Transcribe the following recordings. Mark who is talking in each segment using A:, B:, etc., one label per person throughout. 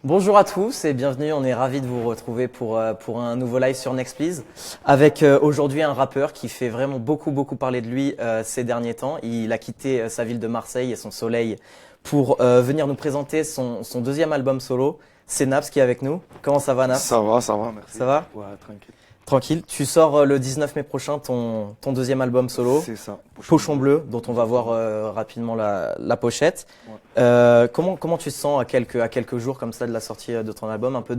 A: Bonjour à tous et bienvenue, on est ravis de vous retrouver pour un nouveau live sur Next Please avec aujourd'hui un rappeur qui fait vraiment beaucoup parler de lui ces derniers temps. Il a quitté sa ville de Marseille et son soleil pour venir nous présenter son deuxième album solo. C'est Naps qui est avec nous. Comment ça va Naps?
B: Ça va, merci.
A: Ça va?
B: Ouais, tranquille.
A: Tranquille. Tu sors le 19 mai prochain ton deuxième album solo.
B: C'est ça.
A: Pochon bleu, dont on va voir rapidement la pochette.
B: Ouais.
A: Comment tu te sens à quelques jours comme ça de la sortie de ton album? Un peu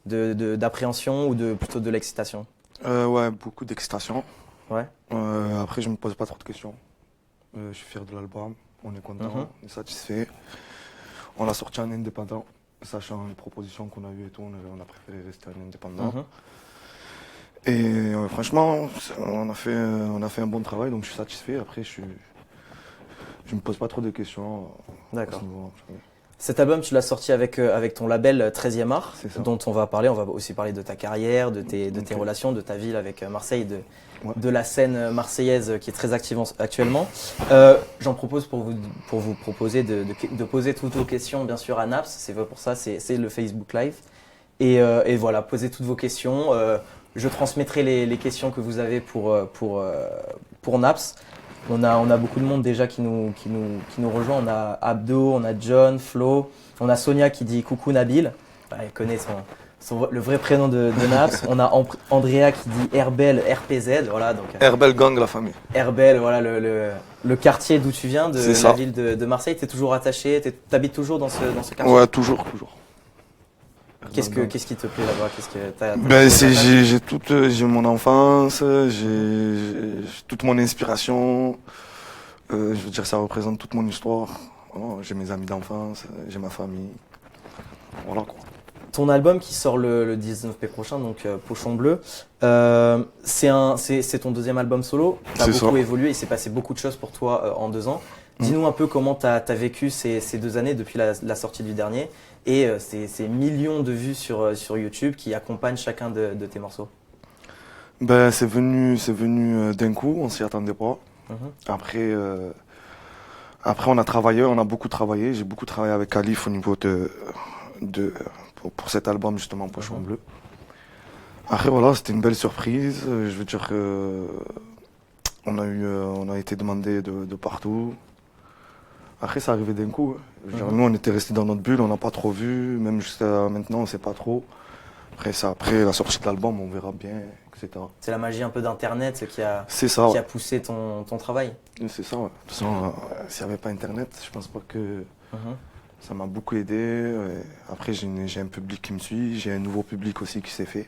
A: d'appréhension ou plutôt de l'excitation?
B: Ouais, beaucoup d'excitation.
A: Ouais.
B: Après, je me pose pas trop de questions. Je suis fier de l'album. On est content, on est satisfait. On l'a sorti en indépendant, sachant les propositions qu'on a eues et tout, on a préféré rester en indépendant. Et franchement, on a fait un bon travail, donc je suis satisfait. Après, je me pose pas trop de questions.
A: D'accord.
B: À ce niveau.
A: Cet album, tu l'as sorti avec ton label 13e Art,
B: C'est ça.
A: dont on va parler. On va aussi parler de ta carrière, de tes
B: Ok.
A: relations, de ta ville avec Marseille,
B: Ouais.
A: de la scène marseillaise qui est très active actuellement. J'en propose pour vous proposer de poser toutes vos questions, bien sûr, à Naps. C'est pour ça, c'est le Facebook Live. Et voilà, posez toutes vos questions. Je transmettrai les questions que vous avez pour Naps. On a beaucoup de monde déjà qui nous rejoint. On a Abdo, on a John, Flo, on a Sonia qui dit coucou Nabil. Elle connaît le vrai prénom de Naps. On a Andrea qui dit Herbel, RPZ. Voilà, donc
B: Herbel Gang, la famille.
A: Herbel, voilà le quartier d'où tu viens, de
B: C'est
A: la
B: ça.
A: ville de Marseille. T'es toujours attaché, t'habites toujours dans ce quartier?
B: Ouais, toujours.
A: Qu'est-ce qui te plaît là-bas? Qu'est-ce que t'as
B: Ben,
A: t'as-
B: j'ai mon enfance, j'ai toute mon inspiration. Je veux dire, ça représente toute mon histoire. Oh, j'ai mes amis d'enfance, j'ai ma famille. Voilà quoi.
A: Ton album qui sort le 19 mai prochain, donc Pochon bleu, c'est ton deuxième album solo. Tu as
B: C'est
A: beaucoup
B: ça.
A: évolué, il s'est passé beaucoup de choses pour toi en 2 ans. Dis-nous un peu comment tu as vécu ces 2 années depuis la sortie du dernier et ces millions de vues sur YouTube qui accompagnent chacun de tes morceaux.
B: Ben, c'est venu d'un coup, on s'y attendait pas.
A: Mhm.
B: Après, on a beaucoup travaillé. J'ai beaucoup travaillé avec Khalif au niveau pour cet album justement Pochon bleu. Après voilà, c'était une belle surprise. Je veux dire que on a été demandé de partout. Après, ça arrivait d'un coup. Je veux dire, nous, on était restés dans notre bulle, on n'a pas trop vu. Même jusqu'à maintenant, on sait pas trop. Après la sortie de l'album, on verra bien, etc.
A: C'est la magie un peu d'Internet
B: C'est ça,
A: qui a
B: ouais.
A: poussé ton travail.
B: C'est ça, ouais. De toute façon, s'il n'y avait pas Internet, je pense pas que
A: Mhm.
B: ça m'a beaucoup aidé. Après, j'ai un public qui me suit, j'ai un nouveau public aussi qui s'est fait.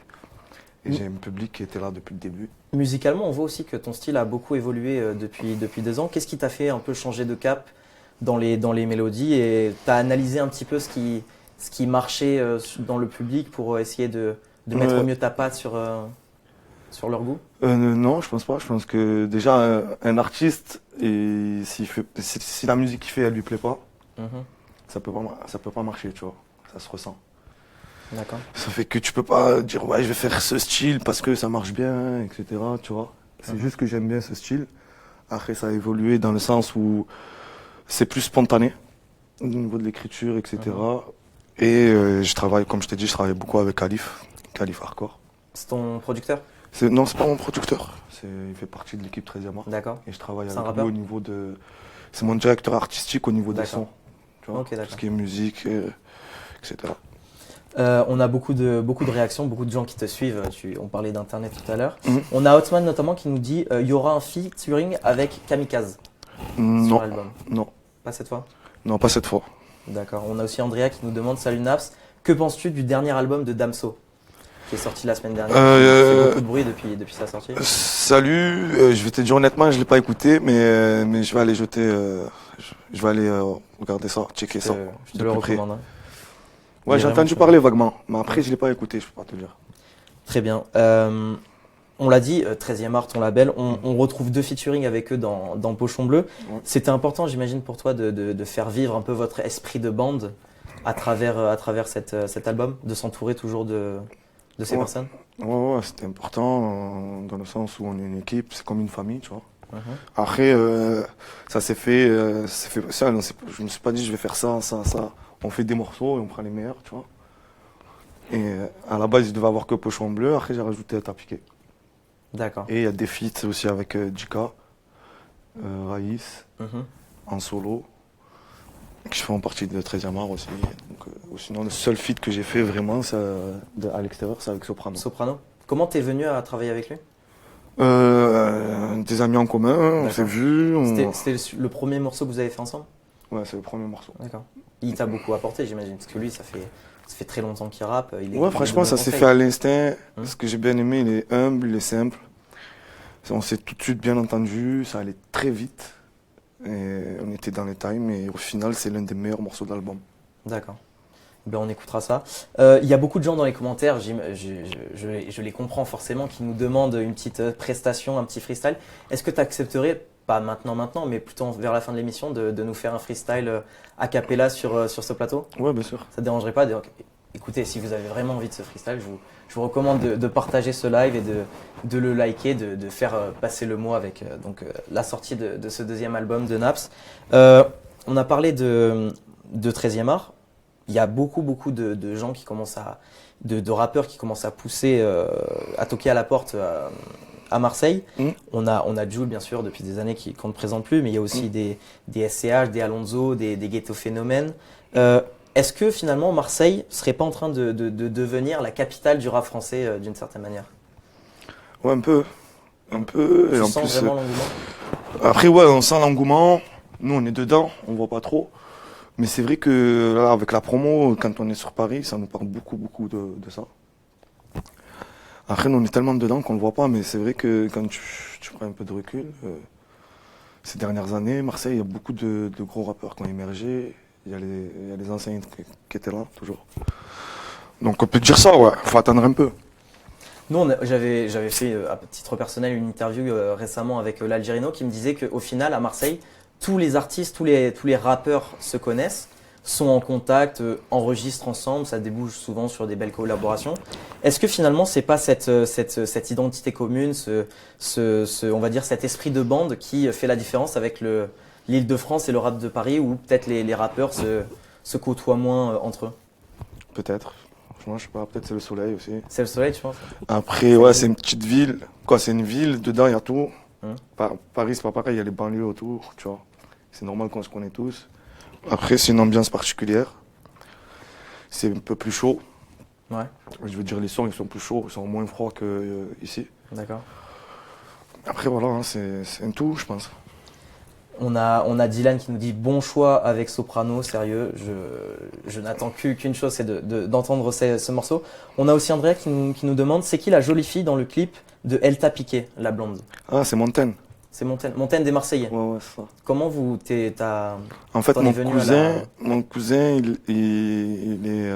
B: Et j'ai un public qui était là depuis le début.
A: Musicalement, on voit aussi que ton style a beaucoup évolué depuis 2 ans. Qu'est-ce qui t'a fait un peu changer de cap dans les mélodies et t'as analysé un petit peu ce qui marchait dans le public pour essayer de mettre au mieux ta patte sur leur goût?
B: Non, je pense pas. Je pense que déjà, un artiste, et si la musique qu'il fait, elle lui plaît pas,
A: Mhm.
B: ça peut pas marcher, tu vois. Ça se ressent.
A: D'accord.
B: Ça fait que tu peux pas dire, ouais, je vais faire ce style parce que ça marche bien, etc., tu vois. C'est juste que j'aime bien ce style. Après, ça a évolué dans le sens où c'est plus spontané au niveau de l'écriture, etc. Et comme je t'ai dit, je travaille beaucoup avec Khalif Hardcore.
A: C'est ton producteur?
B: Non, c'est pas mon producteur. Il fait partie de l'équipe 13e Art.
A: D'accord.
B: Et je travaille
A: C'est un
B: avec lui
A: rappeur?
B: au niveau de. C'est mon directeur artistique au niveau des
A: D'accord.
B: sons. Tu vois,
A: Ok,
B: tout
A: d'accord.
B: ce qui est musique, etc.
A: On a beaucoup de réactions, beaucoup de gens qui te suivent. On parlait d'internet tout à l'heure.
B: Mhm.
A: On a Hotman notamment qui nous dit il y aura un featuring avec Kamikaze sur
B: Non,
A: l'album.
B: non,
A: Pas cette fois?
B: non, pas cette fois.
A: D'accord. On a aussi Andrea qui nous demande salut Naps, que penses-tu du dernier album de Damso qui est sorti la semaine dernière? Qui fait beaucoup de bruit depuis sa sortie.
B: Salut, je vais te dire honnêtement, je l'ai pas écouté, mais je vais aller je vais aller regarder ça, checker ça.
A: Je te
B: de
A: le
B: plus près.
A: recommande. Hein. Il
B: Ouais,
A: est
B: j'ai
A: vraiment
B: entendu
A: chouette.
B: parler vaguement, mais après je l'ai pas écouté, je peux pas te dire.
A: Très bien. On l'a dit, 13e Art, ton label, on retrouve 2 featuring avec eux dans Pochon bleu.
B: Ouais.
A: C'était important, j'imagine, pour toi de faire vivre un peu votre esprit de bande à travers cet album, de s'entourer toujours de ces
B: Ouais.
A: personnes.
B: Ouais, c'était important dans le sens où on est une équipe, c'est comme une famille, tu vois.
A: Mhm.
B: Après, ça s'est fait seul. Je me suis pas dit je vais faire ça. On fait des morceaux et on prend les meilleurs, tu vois. Et à la base, il devait avoir que pochon bleu. Après, j'ai rajouté Tapiqué.
A: D'accord.
B: Et il y a des feats aussi avec Djika, Raïs,
A: Mhm.
B: en solo. Qui font partie de 13e art aussi. Donc, sinon, le seul feat que j'ai fait vraiment à l'extérieur, c'est avec Soprano.
A: Soprano. Comment t'es venu à travailler avec lui?
B: Des amis en commun, on s'est vus.
A: C'était le premier morceau que vous avez fait ensemble?
B: Ouais, c'est le premier morceau.
A: D'accord. Il t'a beaucoup apporté, j'imagine, parce que lui, ça fait très longtemps qu'il rappe.
B: Ouais, franchement, ça s'est fait à l'instinct. Ce que j'ai bien aimé, il est humble, il est simple. On s'est tout de suite bien entendu, ça allait très vite. Et on était dans les times, et au final, c'est l'un des meilleurs morceaux de l'album.
A: D'accord. Ben, on écoutera ça. Il y a beaucoup de gens dans les commentaires, je les comprends forcément, qui nous demandent une petite prestation, un petit freestyle. Est-ce que tu accepterais, pas maintenant, mais plutôt vers la fin de l'émission, de nous faire un freestyle a cappella sur ce plateau?
B: Ouais, bien sûr.
A: Ça ne dérangerait pas? Donc, écoutez, si vous avez vraiment envie de ce freestyle, je vous recommande de partager ce live et de le liker, de faire passer le mot avec la sortie de ce deuxième album de Naps. On a parlé de 13e art. Il y a beaucoup de gens qui commencent de rappeurs qui commencent à pousser, à toquer à la porte à Marseille. On a Jul, bien sûr, depuis des années qu'on ne présente plus, mais il y a aussi des SCH, des Alonso, des Ghetto Phénomènes. Est-ce que finalement Marseille serait pas en train de devenir la capitale du rap français d'une certaine manière?
B: Ouais, un peu.
A: Tu
B: Et en
A: sens
B: plus,
A: vraiment l'engouement?
B: après, ouais, on sent l'engouement. Nous, on est dedans, on voit pas trop. Mais c'est vrai que là, avec la promo, quand on est sur Paris, ça nous parle beaucoup de ça. Après, nous, on est tellement dedans qu'on ne le voit pas, mais c'est vrai que quand tu prends un peu de recul, ces dernières années, Marseille, il y a beaucoup de gros rappeurs qui ont émergé. Il y a les anciens qui étaient là, toujours. Donc on peut dire ça, ouais, faut attendre un peu.
A: Nous, j'avais fait à titre personnel une interview récemment avec l'Algérino qui me disait qu'au final, à Marseille, tous les artistes, tous les rappeurs se connaissent, sont en contact, enregistrent ensemble, ça débouche souvent sur des belles collaborations. Est-ce que finalement, c'est pas cette identité commune, on va dire cet esprit de bande qui fait la différence avec l'Île-de-France et le rap de Paris, où peut-être les rappeurs se côtoient moins entre eux?
B: Peut-être. Franchement, je sais pas, peut-être c'est le soleil aussi.
A: C'est le soleil, tu penses?
B: Après, ouais, c'est une petite ville. Quoi, c'est une ville, dedans, il y a tout.
A: Hum.
B: Paris, c'est pas pareil, il y a les banlieues autour, tu vois. C'est normal qu'on se connaît tous. Après, c'est une ambiance particulière. C'est un peu plus chaud.
A: Ouais.
B: Je veux dire, les sons, ils sont plus chauds, ils sont moins froids qu'ici.
A: D'accord.
B: Après, voilà, hein, c'est un tout, je pense.
A: On a Dylan qui nous dit bon choix avec Soprano, sérieux, je n'attends qu'une chose, c'est d'entendre ce morceau. On a aussi Andrea qui nous demande c'est qui la jolie fille dans le clip de Elta Piqué, la blonde?
B: Ah, c'est Montaigne.
A: C'est Montaigne des Marseillais.
B: Ouais, c'est ça.
A: Comment
B: En fait,
A: t'en es venu
B: mon cousin, il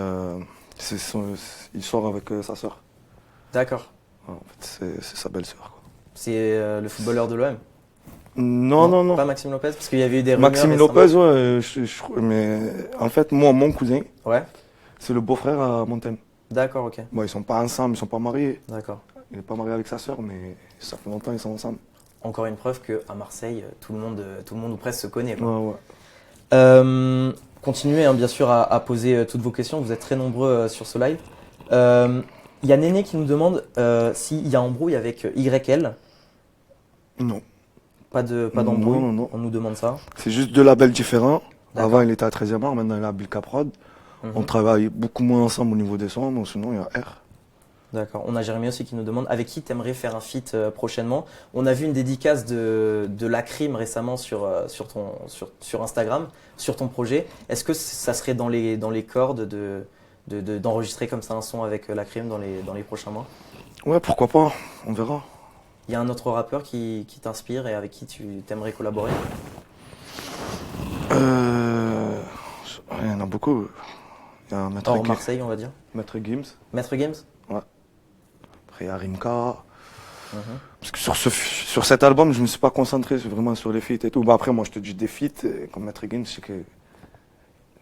B: sort avec sa sœur.
A: D'accord.
B: En fait, c'est sa belle-sœur.
A: C'est le footballeur de l'OM?
B: Non.
A: Pas Maxime Lopez? Parce qu'il y avait eu des rumeurs
B: Maxime
A: récemment.
B: Lopez, ouais, mais en fait, moi, mon cousin,
A: Ouais.
B: c'est le beau-frère à Montaigne.
A: D'accord, ok.
B: Bon, ils sont pas ensemble, ils sont pas mariés.
A: D'accord.
B: Il n'est pas marié avec sa sœur, mais ça fait longtemps qu'ils sont ensemble.
A: Encore une preuve qu'à Marseille, tout le monde ou presque se connaît, quoi.
B: Ouais.
A: Continuez bien sûr à poser toutes vos questions, vous êtes très nombreux sur ce live. Il y a Néné qui nous demande s'il y a embrouille avec YL.
B: Non.
A: Pas d'embrouille,
B: Non.
A: on nous demande ça.
B: C'est juste deux labels différents.
A: D'accord.
B: Avant, il était à 13e art, maintenant il est à Bilka Prod. On travaille beaucoup moins ensemble au niveau des sons, mais sinon il y a R.
A: D'accord. On a Jérémy aussi qui nous demande avec qui tu aimerais faire un feat prochainement. On a vu une dédicace de Lacrim récemment sur Instagram, sur ton projet. Est-ce que ça serait dans les cordes d'enregistrer comme ça un son avec Lacrim dans les prochains mois?
B: Ouais, pourquoi pas, on verra.
A: Il y a un autre rappeur qui t'inspire et avec qui tu t'aimerais collaborer?
B: Il y en a beaucoup. Il y a Maître
A: Hors Marseille, on va dire.
B: Maître Gims.
A: Maître Games?
B: Ouais. Après, il y a Rimka. Parce que sur cet album, je ne me suis pas concentré vraiment sur les feats et tout. Bah, après, moi, je te dis des feats, comme Maître Gims, c'est que.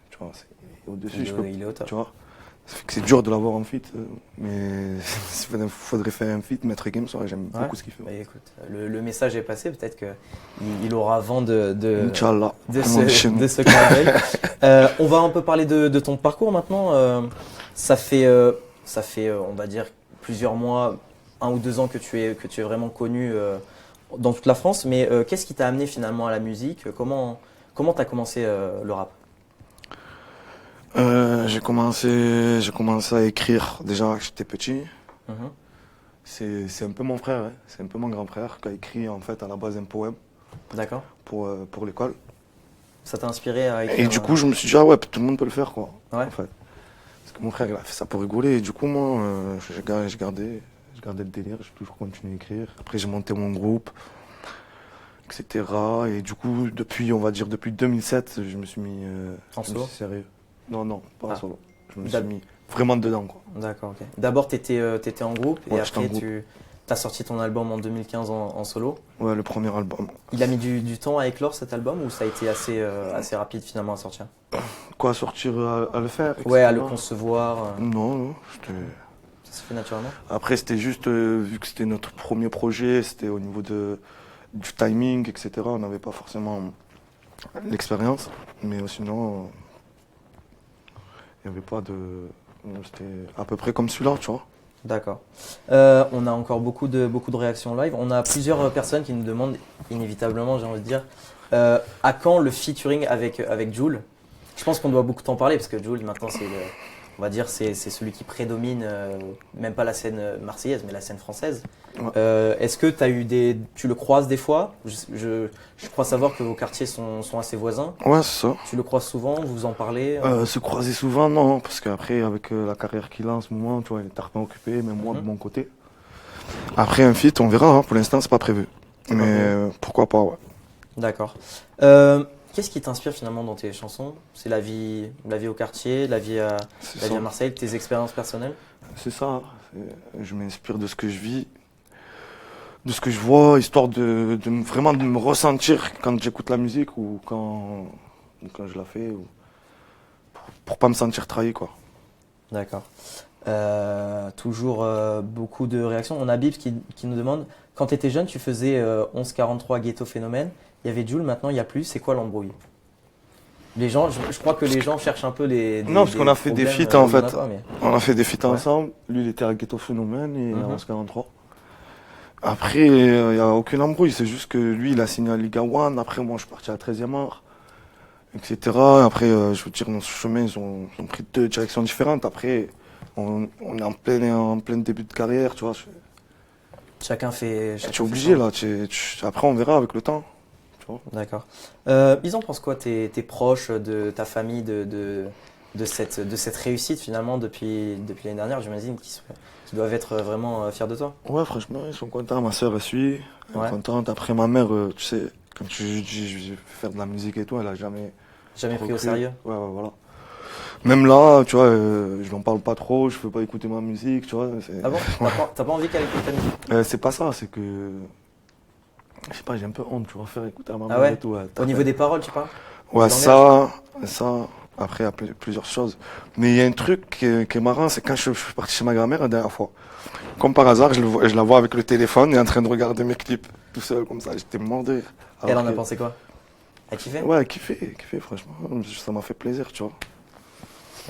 B: Tu vois, il est au-dessus.
A: Il est au top.
B: Tu vois, ça fait que c'est dur de l'avoir en feat. Mais il faudrait faire un feat, Maître Gims, j'aime beaucoup ce qu'il fait.
A: Bah, écoute, le message est passé, peut-être qu'il aura vent
B: Inch'Allah,
A: de ce clin d'œil. On va un peu parler de ton parcours maintenant. Ça fait ça fait, on va dire, plusieurs mois, 1 ou 2 ans que tu es vraiment connu dans toute la France. Mais qu'est-ce qui t'a amené finalement à la musique? Comment t'as commencé le rap?
B: J'ai commencé à écrire déjà quand j'étais petit.
A: Mhm.
B: C'est un peu mon frère, hein. C'est un peu mon grand frère qui a écrit en fait à la base un poème
A: D'accord.
B: pour l'école.
A: Ça t'a inspiré à
B: Et
A: écrire
B: du coup, je me suis dit, ah ouais, tout le monde peut le faire, quoi.
A: Ouais.
B: En fait. Parce que mon frère, il a fait ça pour rigoler. Et du coup, moi, j'ai gardé le délire. J'ai toujours continué à écrire. Après, j'ai monté mon groupe, etc. Et du coup, depuis, on va dire, depuis 2007, je me suis mis.
A: En
B: je me
A: solo?
B: suis sérieux. Non, pas en
A: Ah.
B: solo. Je me suis
A: D'ab-
B: mis vraiment dedans, quoi.
A: D'accord, ok. D'abord, t'étais en groupe et
B: Ouais, j'étais en
A: après,
B: groupe.
A: tu as sorti ton album en 2015 en solo.
B: Ouais, le premier album.
A: Il a mis du temps à éclore cet album ou ça a été assez rapide finalement à sortir?
B: Quoi, à sortir, à le faire,
A: Ouais, à le
B: etc.
A: concevoir,
B: Non,
A: ça se fait naturellement?
B: Après, c'était juste, vu que c'était notre premier projet, c'était au niveau du timing, etc. On n'avait pas forcément l'expérience. Mais sinon, il n'y avait pas de. C'était à peu près comme celui-là, tu vois.
A: D'accord. On a encore beaucoup de réactions live. On a plusieurs personnes qui nous demandent inévitablement, j'ai envie de dire, à quand le featuring avec Jul? Je pense qu'on doit beaucoup t'en parler parce que Jul maintenant on va dire c'est celui qui prédomine, même pas la scène marseillaise mais la scène française.
B: Ouais.
A: Est-ce que tu le croises des fois? Je crois savoir que vos quartiers sont assez voisins.
B: Ouais, c'est ça.
A: Tu le croises souvent? Vous en parlez?
B: Se croiser souvent, non, parce qu'après, avec la carrière qu'il a en ce moment, tu vois, il est tard pas occupé, même moi de mon côté. Après, un feat, on verra, hein. Pour l'instant, c'est pas prévu.
A: C'est pas
B: Mais
A: prévu.
B: pourquoi pas, ouais.
A: D'accord. Qu'est-ce qui t'inspire finalement dans tes chansons? C'est la vie au quartier, la vie à
B: C'est
A: Marseille, tes expériences personnelles?
B: C'est ça. Je m'inspire de ce que je vis, de ce que je vois, histoire vraiment de me ressentir quand j'écoute la musique ou quand je la fais, pour pas me sentir trahi, quoi.
A: D'accord. Toujours beaucoup de réactions. On a Bibs qui nous demande, quand tu étais jeune, tu faisais 1143 Ghetto Phénomène. Il y avait Jul, maintenant il n'y a plus. C'est quoi l'embrouille? Les gens, je crois que les gens cherchent un peu
B: Non, parce qu'on a fait des
A: problèmes,
B: feats, en
A: où il y en a
B: fait.
A: pas, mais-
B: On a fait des feats
A: Ouais.
B: ensemble. Lui, il était à Ghetto Phénomène et
A: Mhm.
B: à 1143. Après, il n'y a aucune embrouille. C'est juste que lui, il a signé à Liga One. Après, moi, je suis parti à 13e art, etc. Après, je veux dire, nos chemins, ils ont pris 2 directions différentes. Après, on est en plein début de carrière, tu vois.
A: Chacun fait.
B: Tu
A: chacun
B: es
A: fait
B: obligé,
A: son-
B: là. Après, on verra avec le temps. Tu vois.
A: D'accord. Ils en pensent quoi, tes proches de ta famille, de cette réussite finalement depuis l'année dernière? J'imagine qu'ils doivent être vraiment fiers de toi.
B: Ouais, franchement, ils sont contents. Ma soeur, elle suit. Elle
A: Ouais.
B: est contente. Après, ma mère, tu sais, quand tu dis je vais faire de la musique et tout, elle a jamais
A: Jamais
B: trop
A: pris au
B: cru.
A: sérieux.
B: Ouais, voilà. Même là, tu vois, je n'en parle pas trop, je ne fais pas écouter ma musique, tu vois.
A: Ah bon? T'as pas envie qu'elle écoute ta musique?
B: C'est pas ça, c'est que. Je sais pas, j'ai un peu honte, tu vois, faire écouter à ma
A: Ah
B: mère
A: ouais?
B: et tout.
A: Au niveau des paroles, tu parles?
B: Ouais,
A: du
B: ça. Après, il y a plusieurs choses. Mais il y a un truc qui est marrant, c'est quand je suis parti chez ma grand-mère la dernière fois. Comme par hasard, je la vois avec le téléphone et en train de regarder mes clips, tout seul, comme ça. J'étais mort de rire.
A: Elle en a
B: que-
A: pensé quoi? Elle kiffait?
B: Ouais, kiffé, franchement. Ça m'a fait plaisir, tu vois.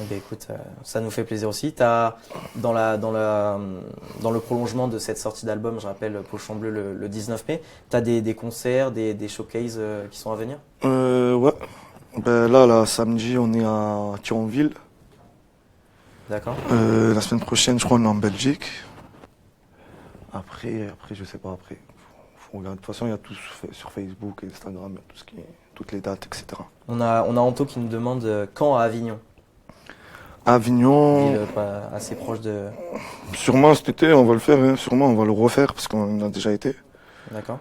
A: Eh bien, écoute, ça nous fait plaisir aussi. Dans le prolongement de cette sortie d'album, je rappelle, Pochon Bleu le 19 mai, tu as des concerts, des showcases qui sont à venir?
B: Ouais. Ben là, samedi, on est à Thionville.
A: D'accord.
B: La semaine prochaine, je crois, on est en Belgique. Après, je sais pas, après. Faut regarder. De toute façon, il y a tout sur Facebook, Instagram, il y a tout ce qui est, toutes les dates, etc.
A: On a Anto qui nous demande quand à Avignon,
B: Avignon,
A: ville assez proche de.
B: sûrement cet été, on va le faire, hein. Sûrement, on va le refaire parce qu'on a déjà été.
A: D'accord.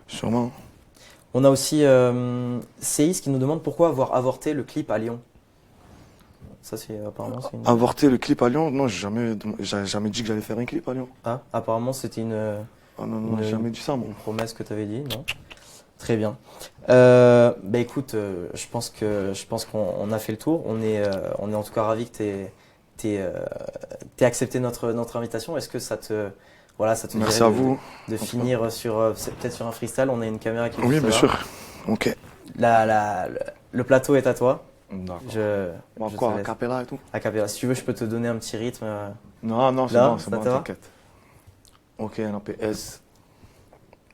B: Sûrement.
A: On a aussi Céis qui nous demande pourquoi avoir avorté le clip à Lyon. Ça, apparemment, c'est une.
B: Avorter le clip à Lyon? Non, j'ai jamais dit que j'allais faire un clip à Lyon.
A: Ah, apparemment, c'était
B: Ah non, j'ai jamais dit ça, moi.
A: une promesse que tu avais dit, non? Très bien. Bah écoute, je pense qu'on a fait le tour. On est en tout cas ravis que t'aies accepté notre invitation. Est-ce que ça te
B: Merci
A: dirait
B: à vous.
A: de finir peut-être sur un freestyle? On a une caméra qui est
B: Oui,
A: juste
B: bien
A: là.
B: sûr. Ok.
A: Le plateau est à toi.
B: D'accord. Bon,
A: Je
B: quoi,
A: te
B: a
A: laisse.
B: cappella et tout?
A: A cappella. Si tu veux, je peux te donner un petit rythme.
B: Non, c'est
A: Là,
B: bon,
A: ça te va?
B: t'inquiète. Ok, NAPS,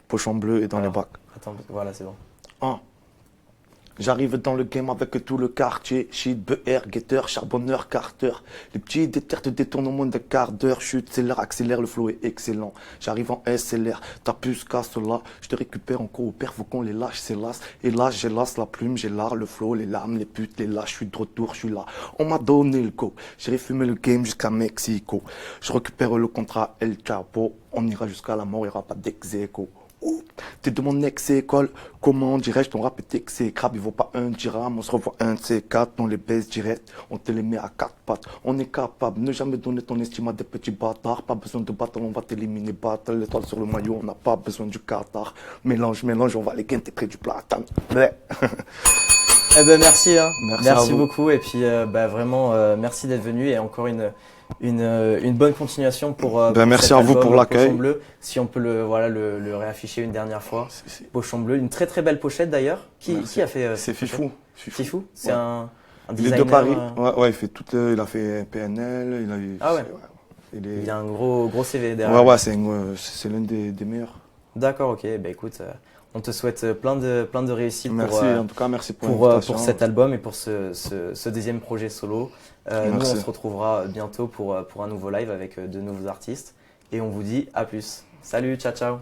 B: pochon bleu et dans les
A: Alors,
B: bacs.
A: attends, voilà, c'est bon.
B: 1. J'arrive dans le game avec tout le quartier. Shit, BR, guetteur, charbonneur, carter. Les petits déterres te détournent au moins d'un quart d'heure. Chute, célère, accélère, le flow est excellent. J'arrive en SLR, t'as plus qu'à cela. Je te récupère encore au père, faut qu'on les lâche, c'est las. Et là, j'hélas la plume, j'ai l'art, le flow, les larmes, les putes, les lâches. Je suis de retour, je suis là. On m'a donné le go. J'ai refumé le game jusqu'à Mexico. Je récupère le contrat El Chapo. On ira jusqu'à la mort, il n'y aura pas d'ex-écho. T'es de mon ex-école, comment dirais-je, ton rap est exécrable, il vaut pas un dirham, on se revoit un de ces quatre, on les baisse direct, on te les met à quatre pattes, on est capable, ne jamais donner ton estime à des petits bâtards, pas besoin de battle, on va t'éliminer, battle, l'étoile sur le maillot, on n'a pas besoin du Qatar, mélange, on va les gains, t'es près du platane, ouais.
A: Eh ben merci, hein.
B: Merci à vous.
A: beaucoup et puis vraiment merci d'être venu et encore une bonne continuation pour
B: Merci
A: cet
B: à vous
A: album,
B: pour l'accueil.
A: Pochon Bleu. Si on peut le réafficher une dernière fois.
B: Si.
A: Pochon Bleu, une très très belle pochette d'ailleurs. Qui a fait
B: C'est
A: cette
B: Fifou.
A: pochette Fifou, c'est
B: Ouais.
A: un
B: Il est
A: designer.
B: de Paris, ouais, il fait tout, il a fait PNL, il a eu,
A: Ah ouais.
B: il
A: Il a un gros CV derrière.
B: ouais, c'est l'un des meilleurs.
A: D'accord, ok. Ben écoute, on te souhaite plein de réussite
B: Merci, en tout cas, merci pour
A: pour
B: l'invitation.
A: cet album et pour ce deuxième projet solo. Nous, on
B: Merci.
A: se retrouvera bientôt pour un nouveau live avec de nouveaux artistes. Et on vous dit à plus. Salut, ciao, ciao.